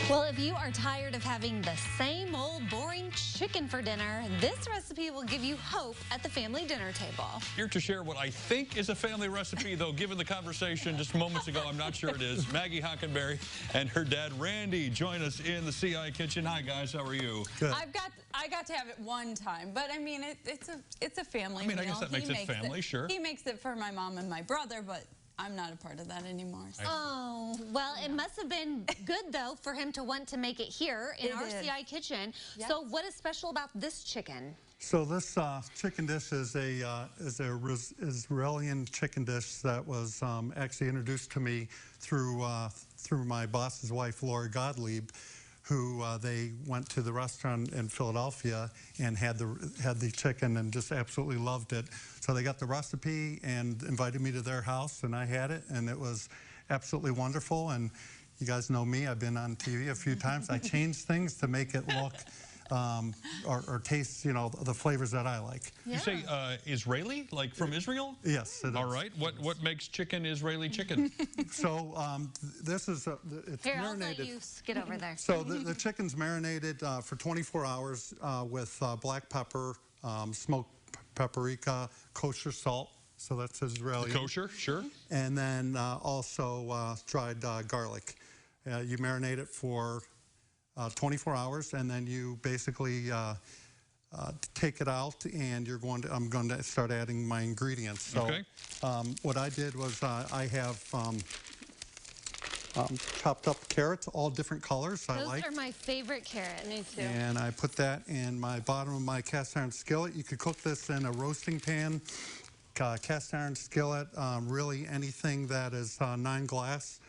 Well, if you are tired of having the same old boring chicken for dinner, this recipe will give you hope at the family dinner table. Here to share what I think is a family recipe, though given the conversation just moments ago, I'm not sure it is. Maggie Hockenberry and her dad, Randy, join us in the CI kitchen. Hi, guys. How are you? Good. I got to have it one time, but I mean, it's a family meal. I guess that makes it family, sure. He makes it for my mom and my brother, but I'm not a part of that anymore. So. Oh, well, it must have been good, though, for him to want to make it here in our CI kitchen. Yes. So what is special about this chicken? So this chicken dish is a Israeli chicken dish that was actually introduced to me through my boss's wife, Lori Gottlieb, who they went to the restaurant in Philadelphia and had the chicken and just absolutely loved it. So they got the recipe and invited me to their house, and I had it, and it was absolutely wonderful. And you guys know me, I've been on TV a few times. I changed things to make it look or taste, you know, the flavors that I like. Yeah. You say Israeli, like from Israel? Yes, it is. All right. What makes chicken Israeli chicken? So this is it's Here, marinated. I'll let you skid over there. So the chicken's marinated for 24 hours with black pepper, smoked paprika, kosher salt. So that's Israeli. Kosher, sure. And then also dried garlic. You marinate it for 24 hours, and then you basically take it out, and I'm going to start adding my ingredients. So okay. What I did was I have chopped up carrots, all different colors. Those are my favorite carrots. Me too. And I put that in my bottom of my cast iron skillet. You could cook this in a roasting pan, cast iron skillet, really anything that is non-glass.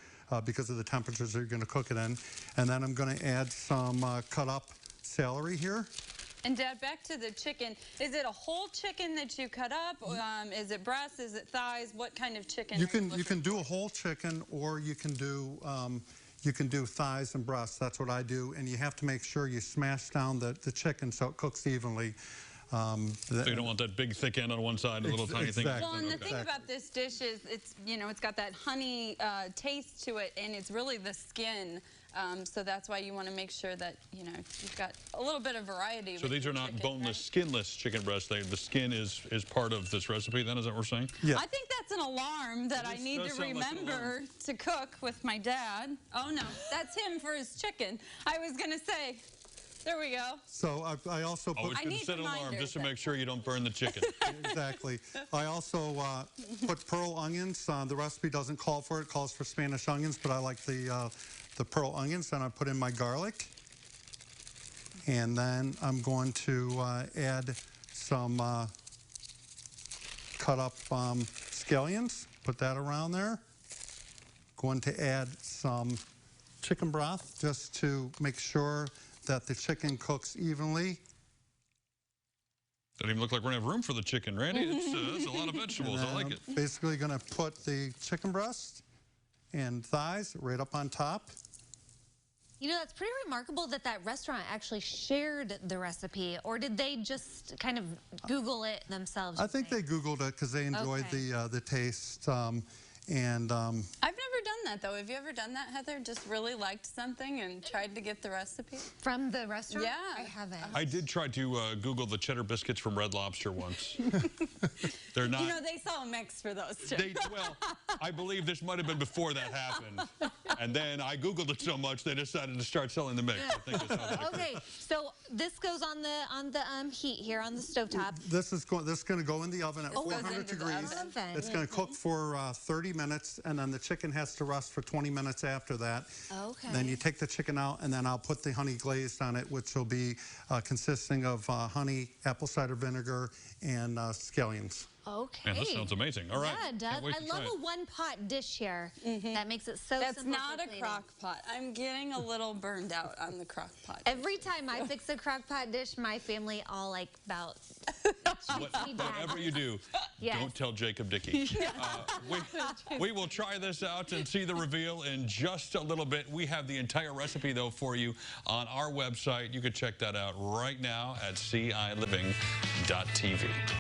Because of the temperatures that you're going to cook it in. And then I'm going to add some cut up celery here. And Dad, back to the chicken. Is it a whole chicken that you cut up? Is it breast? Is it thighs? What kind of chicken? You can do a whole chicken, or you can do thighs and breasts. That's what I do. And you have to make sure you smash down the chicken so it cooks evenly. So you don't want that big thick end on one side and a little tiny thing. Well, and the thing about this dish is it's got that honey taste to it, and it's really the skin. So that's why you want to make sure that you've got a little bit of variety. So these are not boneless, skinless chicken breasts. The skin is part of this recipe. Then is that what we're saying? Yeah. I think that's an alarm that I need to remember to cook with my dad. Oh no, that's him for his chicken. I was gonna say. There we go. So I also put... I need set an alarm just to make sure you don't burn the chicken. Exactly. I also put pearl onions. The recipe doesn't call for it. It calls for Spanish onions, but I like the pearl onions. And I put in my garlic. And then I'm going to add some cut up scallions. Put that around there. Going to add some chicken broth just to make sure that the chicken cooks evenly. Doesn't even look like we're going to have room for the chicken, Randy. It's a lot of vegetables. I like it. Basically going to put the chicken breast and thighs right up on top. You know, that's pretty remarkable that restaurant actually shared the recipe, or did they just kind of Google it themselves? I think they Googled it because they enjoyed the taste. I've never done that, though. Have you ever done that, Heather? Just really liked something and tried to get the recipe? From the restaurant? Yeah. I haven't. I did try to Google the cheddar biscuits from Red Lobster once. They're not... You know, they sell a mix for those, too. Well, I believe this might have been before that happened. And then I Googled it so much, they decided to start selling the mix. I think that's how that okay, so this goes on the heat here on the stovetop. This is going to go in the oven at 400 degrees. It's going to cook for 30 minutes, and then the chicken has to rest for 20 minutes after that. Okay. Then you take the chicken out, and then I'll put the honey glazed on it, which will be consisting of honey, apple cider vinegar, and scallions. Okay. Man, this sounds amazing. All right. Yeah, it does. I love a one-pot dish here. That makes it so That's simple. not a crock pot. I'm getting a little burned out on the crock pot. Every time I fix a crock pot dish, my family all like about whatever you do, don't tell Jacob Dickey. We will try this out and see the reveal in just a little bit. We have the entire recipe, though, for you on our website. You can check that out right now at CILiving.tv.